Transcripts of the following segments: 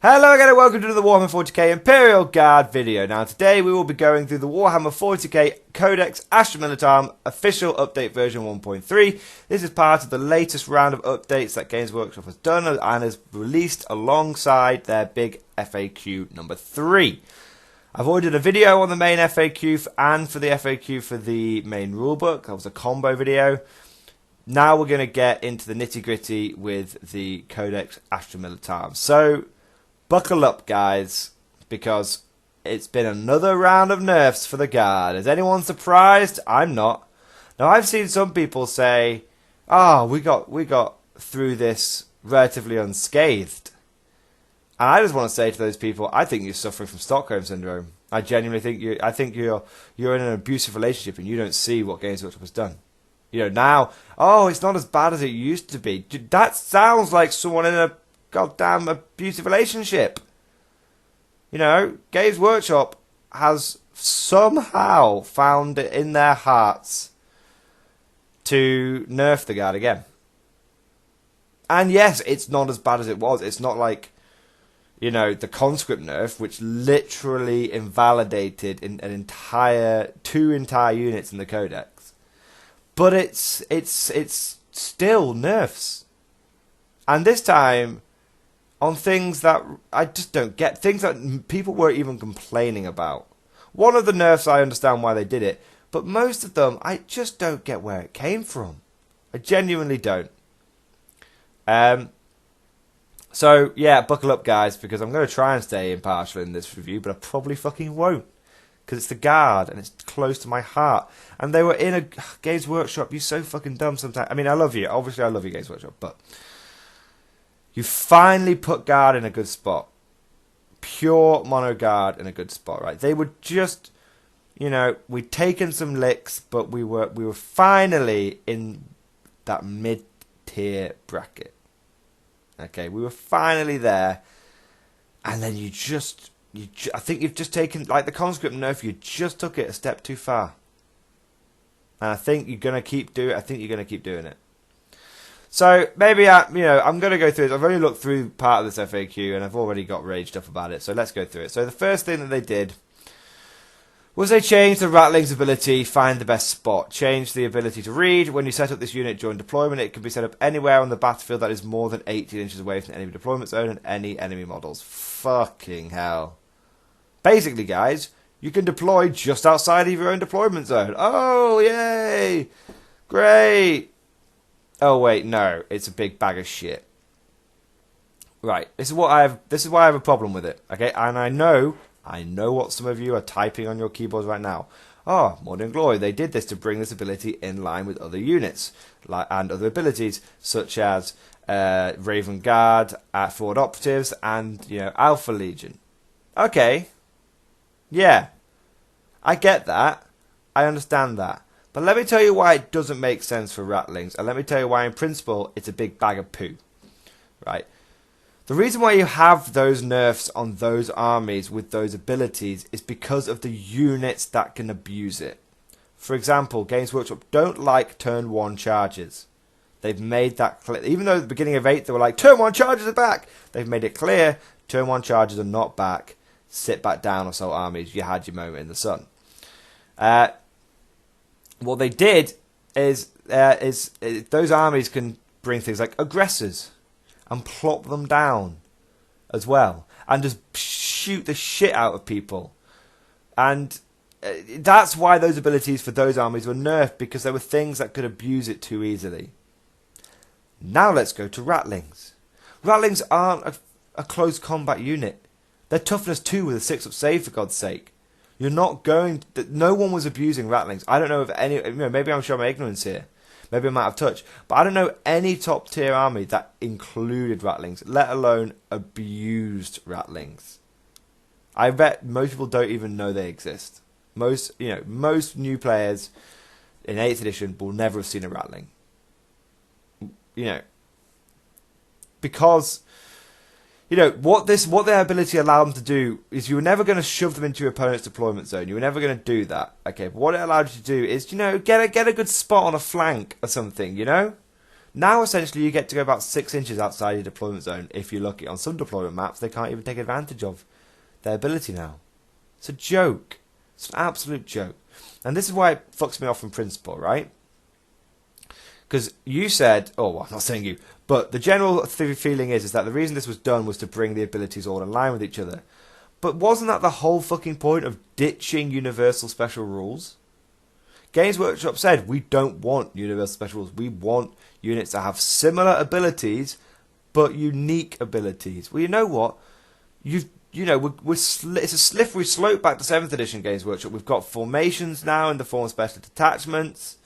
Hello again and welcome to the Warhammer 40k Imperial Guard video. Now today we will be going through the Warhammer 40k Codex Astra Militarum official update version 1.3. This is part of the latest round of updates that Games Workshop has done and has released alongside their big FAQ number 3. I've already done a video on the main FAQ and for the FAQ for the main rulebook. That was a combo video. Now we're going to get into the nitty gritty with the Codex Astra Militarum. So buckle up, guys, because it's been another round of nerfs for the Guard. Is anyone surprised? I'm not. Now, I've seen some people say, we got through this relatively unscathed. And I just want to say to those people, I think you're suffering from Stockholm Syndrome. I genuinely think you're in an abusive relationship and you don't see what Games Workshop has done. You know, now, it's not as bad as it used to be. That sounds like someone in a goddamn abusive relationship. You know, Games Workshop has somehow found it in their hearts to nerf the Guard again. And yes, it's not as bad as it was. It's not like, you know, the conscript nerf, which literally invalidated two entire units in the Codex. But it's still nerfs. And this time on things that I just don't get. Things that people weren't even complaining about. One of the nerfs, I understand why they did it. But most of them, I just don't get where it came from. I genuinely don't. So, yeah, buckle up, guys, because I'm going to try and stay impartial in this review, but I probably fucking won't. Because it's the Guard, and it's close to my heart. And they were in a Games Workshop. You're so fucking dumb sometimes. I mean, I love you. Obviously, I love you, Games Workshop, but you finally put Guard in a good spot. Pure mono Guard in a good spot, right? They were just, you know, we'd taken some licks, but we were finally in that mid-tier bracket. Okay, we were finally there, and then I think you've just taken, like the conscript nerf, you just took it a step too far. And I think you're gonna keep doing it. So maybe I'm going to go through it. I've already looked through part of this FAQ and I've already got raged up about it. So let's go through it. So the first thing that they did was they changed the Ratling's ability, find the best spot. Changed the ability to read. When you set up this unit during deployment, it can be set up anywhere on the battlefield that is more than 18 inches away from the enemy deployment zone and any enemy models. Fucking hell. Basically, guys, you can deploy just outside of your own deployment zone. Oh, yay! Great! Oh wait, no, it's a big bag of shit. Right, this is why I have a problem with it. Okay, and I know what some of you are typing on your keyboards right now. Oh, Mordian Glory, they did this to bring this ability in line with other units and other abilities such as Raven Guard, Forward Operatives, and Alpha Legion. Okay, yeah, I get that. I understand that. But let me tell you why it doesn't make sense for Ratlings, and let me tell you why in principle it's a big bag of poo. Right? The reason why you have those nerfs on those armies with those abilities is because of the units that can abuse it. For example, Games Workshop don't like turn 1 charges. They've made that clear. Even though at the beginning of 8 they were like, turn 1 charges are back! They've made it clear, turn 1 charges are not back. Sit back down, assault armies. You had your moment in the sun. What they did is those armies can bring things like aggressors and plop them down as well and just shoot the shit out of people. And that's why those abilities for those armies were nerfed, because there were things that could abuse it too easily. Now let's go to Ratlings. Ratlings aren't a close combat unit. They're toughness 2 with a 6-up save, for God's sake. You're not going. No one was abusing Ratlings. I don't know if any. Maybe I'm showing my ignorance here. Maybe I'm out of touch. But I don't know any top tier army that included Ratlings, let alone abused Ratlings. I bet most people don't even know they exist. Most new players in 8th edition will never have seen a Ratling. Because what their ability allowed them to do is you were never going to shove them into your opponent's deployment zone. You were never going to do that. Okay, but what it allowed you to do is, get a good spot on a flank or something, Now, essentially, you get to go about 6 inches outside your deployment zone. If you're lucky, on some deployment maps, they can't even take advantage of their ability now. It's a joke. It's an absolute joke. And this is why it fucks me off in principle, right? Because you said, oh, well, I'm not saying you, but the general feeling is that the reason this was done was to bring the abilities all in line with each other. But wasn't that the whole fucking point of ditching universal special rules? Games Workshop said, we don't want universal special rules. We want units that have similar abilities, but unique abilities. Well, you know what? It's a slippery slope back to 7th edition Games Workshop. We've got formations now in the form of special detachments.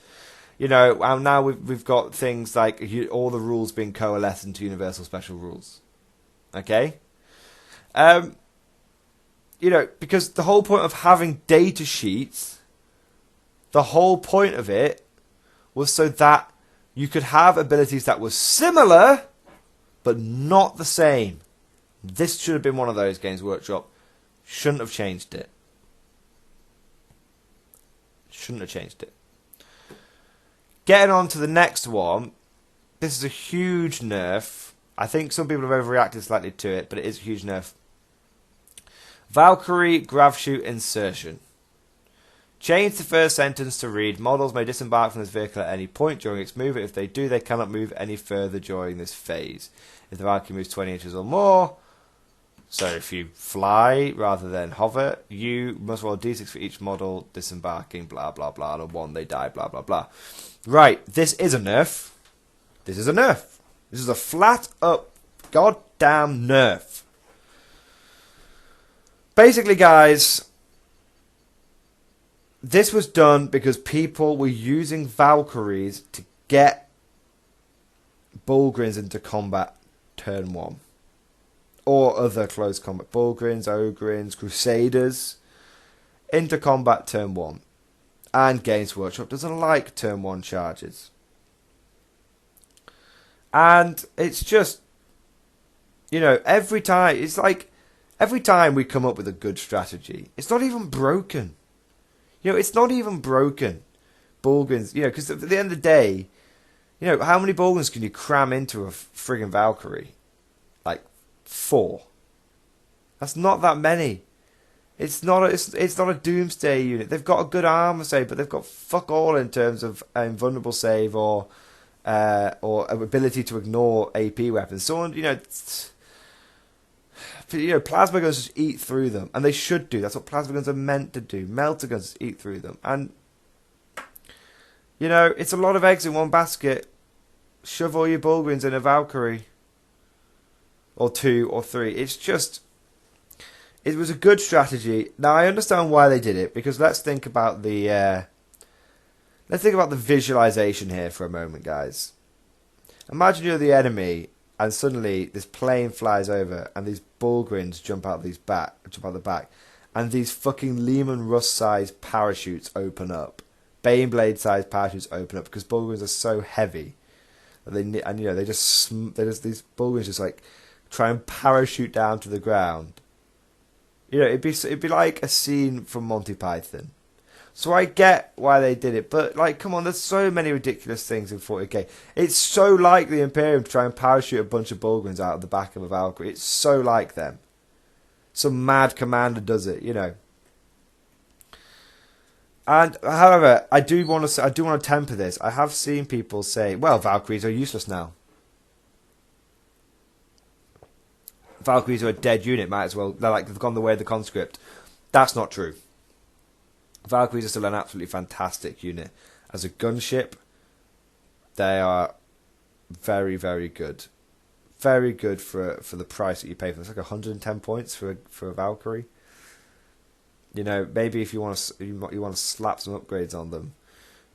You know, and now we've got things like all the rules being coalesced into universal special rules. Okay? You know, because the whole point of having data sheets, the whole point of it was so that you could have abilities that were similar, but not the same. This should have been one of those. Games Workshop shouldn't have changed it. Shouldn't have changed it. Getting on to the next one. This is a huge nerf. I think some people have overreacted slightly to it, but it is a huge nerf. Valkyrie grav shoot insertion. Change the first sentence to read, models may disembark from this vehicle at any point during its movement. If they do, they cannot move any further during this phase. If the Valkyrie moves 20 inches or more, so if you fly rather than hover, you must roll a d6 for each model disembarking, blah, blah, blah. On 1, they die, blah, blah, blah. Right, this is a nerf. This is a nerf. This is a flat up goddamn nerf. Basically, guys, this was done because people were using Valkyries to get Bullgryns into combat turn 1. Or other close combat. Bullgryns, Ogryns, Crusaders into combat turn 1. And Games Workshop doesn't like turn 1 charges. And it's just, you know, every time, it's like, every time we come up with a good strategy, it's not even broken. You know, it's not even broken. Bullgryns, you know, because at the end of the day, you know, how many Bullgryns can you cram into a friggin' Valkyrie? Like 4. That's not that many. It's not a doomsday unit. They've got a good armor save, but they've got fuck all in terms of invulnerable save or ability to ignore AP weapons. Someone, you know, plasma guns just eat through them, and they should do. That's what plasma guns are meant to do. Melter guns eat through them, and you know, it's a lot of eggs in one basket. Shove all your Bullgryns in a Valkyrie, or 2 or 3. It's just, it was a good strategy. Now I understand why they did it, because let's think about the visualization here for a moment, guys. Imagine you're the enemy, and suddenly this plane flies over, and these Bullgryns jump out the back, and these fucking Lehman Russ sized parachutes open up, Baneblade sized parachutes open up, because Bullgryns are so heavy that these Bullgryns just like try and parachute down to the ground. You know, it'd be like a scene from Monty Python. So I get why they did it, but like, come on, there's so many ridiculous things in 40k. It's so like the Imperium to try and parachute a bunch of Bullgryns out of the back of a Valkyrie. It's so like them. Some mad commander does it, you know. And however, I do want to temper this. I have seen people say, "Well, Valkyries are useless now. Valkyries are a dead unit. Might as well. They've gone the way of the conscript." That's not true. Valkyries are still an absolutely fantastic unit. As a gunship, they are very, very good. Very good for the price that you pay for them. It's like 110 points for a Valkyrie. You know, maybe if you want to slap some upgrades on them,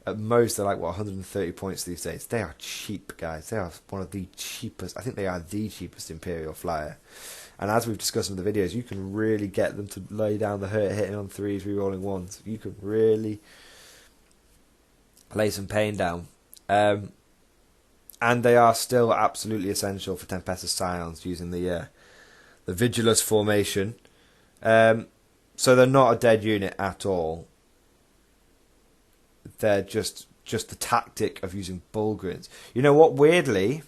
at most they're like 130 points these days. They are cheap, guys. They are one of the cheapest. I think they are the cheapest Imperial flyer. And as we've discussed in the videos, you can really get them to lay down the hurt, hitting on 3s, rerolling 1s. You can really lay some pain down. And they are still absolutely essential for Tempestus Scions using the Vigilus formation. So they're not a dead unit at all. They're just just the tactic of using Bullgryns. You know what? Weirdly,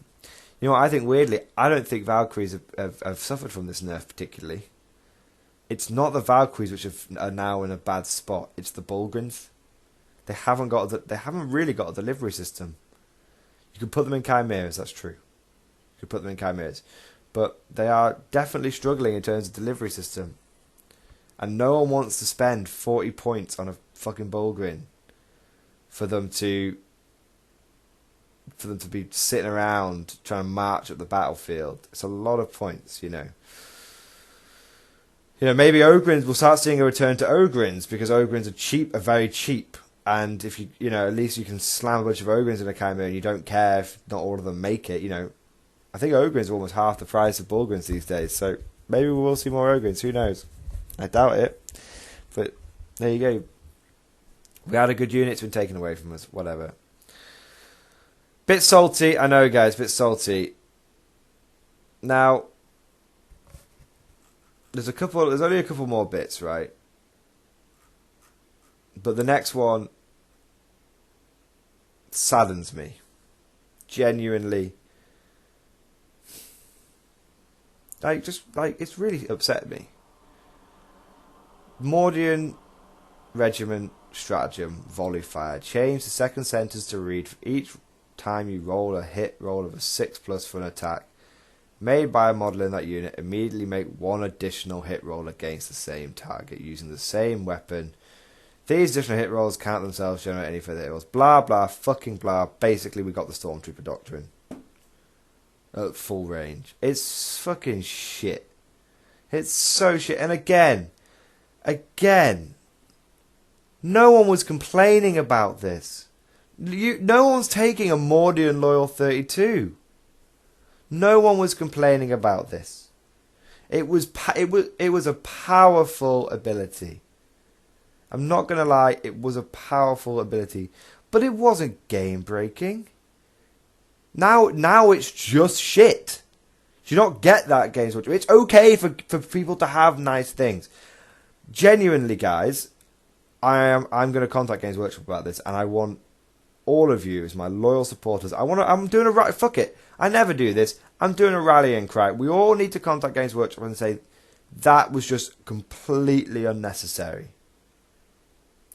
I don't think Valkyries have suffered from this nerf particularly. It's not the Valkyries which are now in a bad spot. It's the Bullgryns. They haven't really got a delivery system. You can put them in chimeras. That's true. You can put them in chimeras, but they are definitely struggling in terms of delivery system. And no one wants to spend 40 points on a fucking Bullgryn for them to be sitting around trying to march up the battlefield. It's a lot of points, maybe Ogryns, we'll start seeing a return to Ogryns, because Ogryns are very cheap. And if at least you can slam a bunch of Ogryns in a Chimera and you don't care if not all of them make it, I think Ogryns are almost half the price of Bullgryns these days. So maybe we will see more Ogryns, who knows? I doubt it. But there you go. We had a good unit, it's been taken away from us, whatever. Bit salty, I know guys, bit salty. Now, there's only a couple more bits, right? But the next one saddens me. Genuinely. It's really upset me. Mordian Regiment Stratagem, Volley Fire. Change the second sentence to read for each time you roll a hit roll of a 6+ for an attack made by a model in that unit. Immediately make one additional hit roll against the same target using the same weapon. These additional hit rolls count themselves, generate any further hit rolls. Blah, blah, fucking blah. Basically, we got the Stormtrooper Doctrine at full range. It's fucking shit. It's so shit. And again, no one was complaining about this. No one's taking a Mordian Loyal 32. No one was complaining about this. It was a powerful ability. I'm not going to lie, it was a powerful ability. But it wasn't game breaking. Now it's just shit. Do you not get that, Games Workshop? It's okay for people to have nice things. Genuinely, guys, I'm going to contact Games Workshop about this, and I want all of you as my loyal supporters. I'm doing a right. Fuck it. I never do this. I'm doing a rallying cry. We all need to contact Games Workshop and say that was just completely unnecessary.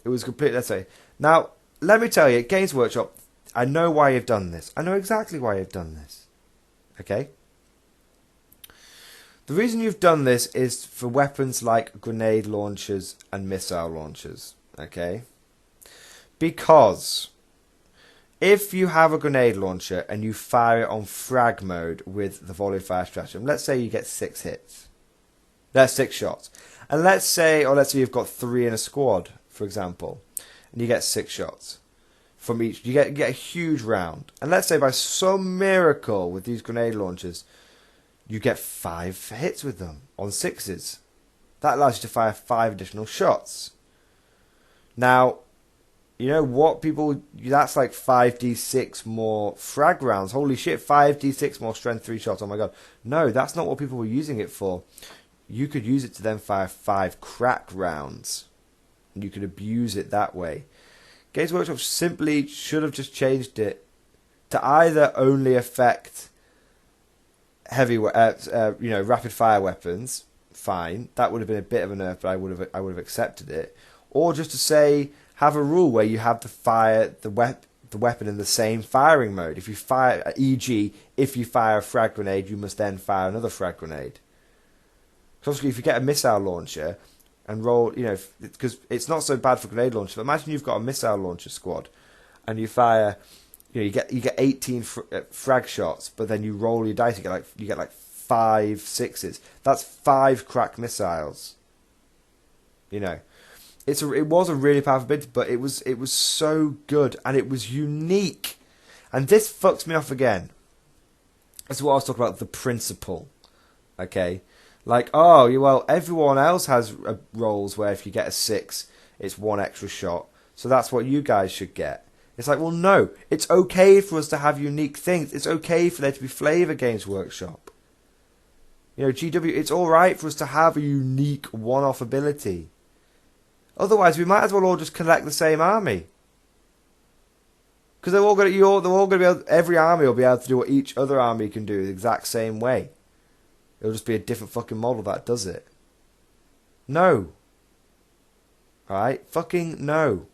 It was completely unnecessary. Now, let me tell you, Games Workshop, I know why you've done this. I know exactly why you've done this. Okay? The reason you've done this is for weapons like grenade launchers and missile launchers. Okay? Because if you have a grenade launcher and you fire it on frag mode with the Volley Fire stratagem, let's say you get 6 hits. That's 6 shots. And let's say you've got 3 in a squad, for example, and you get 6 shots from each. You get a huge round. And let's say by some miracle with these grenade launchers, you get 5 hits with them on 6s. That allows you to fire 5 additional shots. Now, you know what, people? That's like 5d6 more frag rounds. Holy shit, 5d6 more strength 3 shots. Oh my god. No, that's not what people were using it for. You could use it to then fire 5 crack rounds. And you could abuse it that way. Games Workshop simply should have just changed it to either only affect heavy, rapid fire weapons. Fine, that would have been a bit of a nerf, but I would have accepted it. Or just to say, have a rule where you have to fire the weapon in the same firing mode. If you fire, e.g., if you fire a frag grenade, you must then fire another frag grenade. Because obviously, if you get a missile launcher and roll, because it's not so bad for grenade launcher. But imagine you've got a missile launcher squad, and you fire, you get 18 frag shots, but then you roll your dice, you get like 5 6s. That's 5 crack missiles. It was a really powerful ability, but it was so good and it was unique. And this fucks me off again. This is what I was talking about, the principle. Okay? Like, everyone else has rolls where if you get a 6, it's 1 extra shot. So that's what you guys should get. It's like, well, no. It's okay for us to have unique things. It's okay for there to be flavour, Games Workshop. GW, it's alright for us to have a unique one-off ability. Otherwise, we might as well all just collect the same army. Because they're all going to be able, every army will be able to do what each other army can do the exact same way. It'll just be a different fucking model that does it. No. Alright? Fucking no.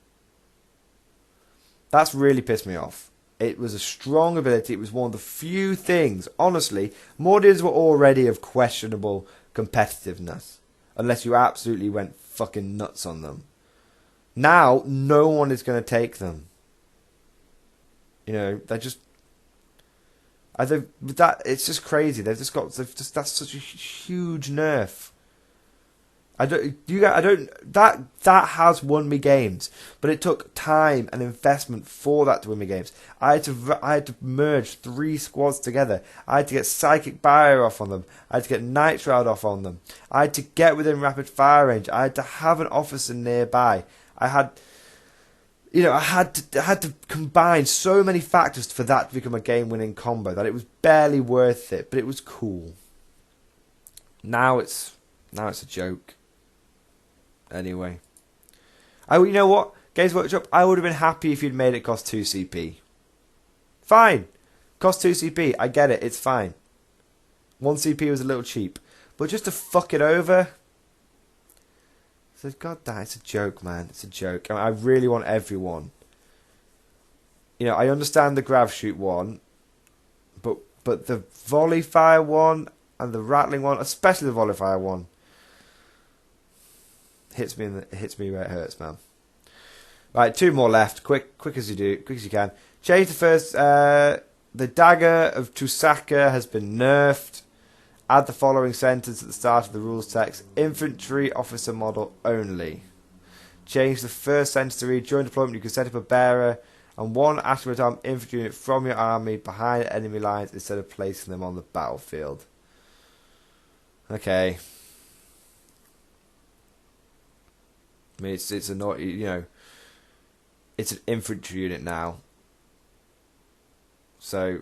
That's really pissed me off. It was a strong ability. It was one of the few things, honestly, Mordians were already of questionable competitiveness. Unless you absolutely went fucking nuts on them. Now, no one is going to take them. You know, they're just... it's just crazy. That's such a huge nerf. That has won me games, but it took time and investment for that to win me games. I had to merge 3 squads together. I had to get Psychic Barrier off on them. I had to get Night Shroud off on them. I had to get within rapid fire range. I had to have an officer nearby. I had to combine so many factors for that to become a game-winning combo that it was barely worth it, but it was cool. Now it's a joke. Anyway. You know what? Games Workshop, I would have been happy if you'd made it cost 2 CP. Fine. Cost 2 CP. I get it. It's fine. 1 CP was a little cheap. But just to fuck it over... So, God damn, it's a joke, man. It's a joke. I really want everyone. You know, I understand the Grav Shoot one. But the Volley Fire one and the Ratling one, especially the Volley Fire one, hits me where it hurts, man. Right, 2 more left. Quick as you can. Change the first. The Dagger of Tusaka has been nerfed. Add the following sentence at the start of the rules text: infantry officer model only. Change the first sentence to read: during deployment, you can set up a bearer and 1 Astra Militarum infantry unit from your army behind enemy lines instead of placing them on the battlefield. Okay. I mean, it's annoying, you know. It's an infantry unit now, so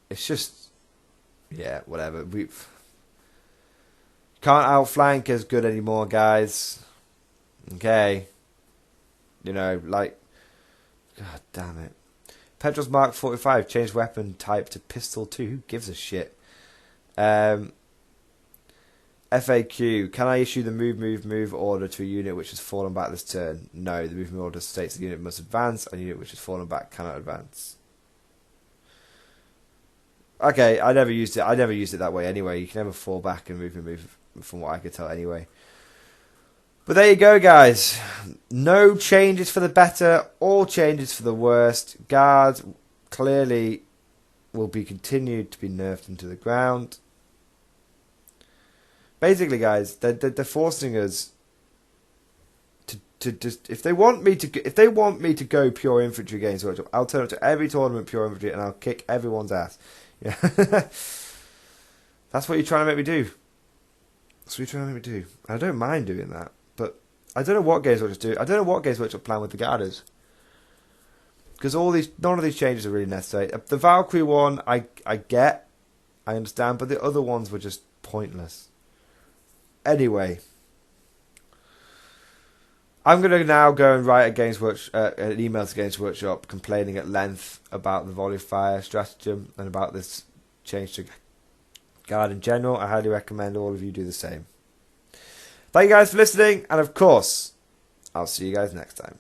it's just, yeah, whatever. We can't outflank as good anymore, guys. Okay, you know, like, God damn it. Petrol's Mark 45 changed weapon type to pistol 2. Who gives a shit? FAQ, can I issue the move order to a unit which has fallen back this turn? No, the move order states the unit must advance, and a unit which has fallen back cannot advance. Okay, I never used it that way anyway. You can never fall back and move from what I could tell anyway. But there you go, guys. No changes for the better, all changes for the worst. Guards clearly will be continued to be nerfed into the ground. Basically, guys, they're forcing us to just, if they want me to go pure infantry games, I'll turn up to every tournament pure infantry and I'll kick everyone's ass. Yeah. That's what you're trying to make me do. That's what you're trying to make me do. I don't mind doing that, but I don't know what Games Workshop do. I don't know what Games Workshop plan with the Garters, because none of these changes are really necessary. The Valkyrie one, I understand, but the other ones were just pointless. Anyway, I'm going to now go and write an email to Games Workshop complaining at length about the Volley Fire stratagem and about this change to Guard in general. I highly recommend all of you do the same. Thank you guys for listening, and of course, I'll see you guys next time.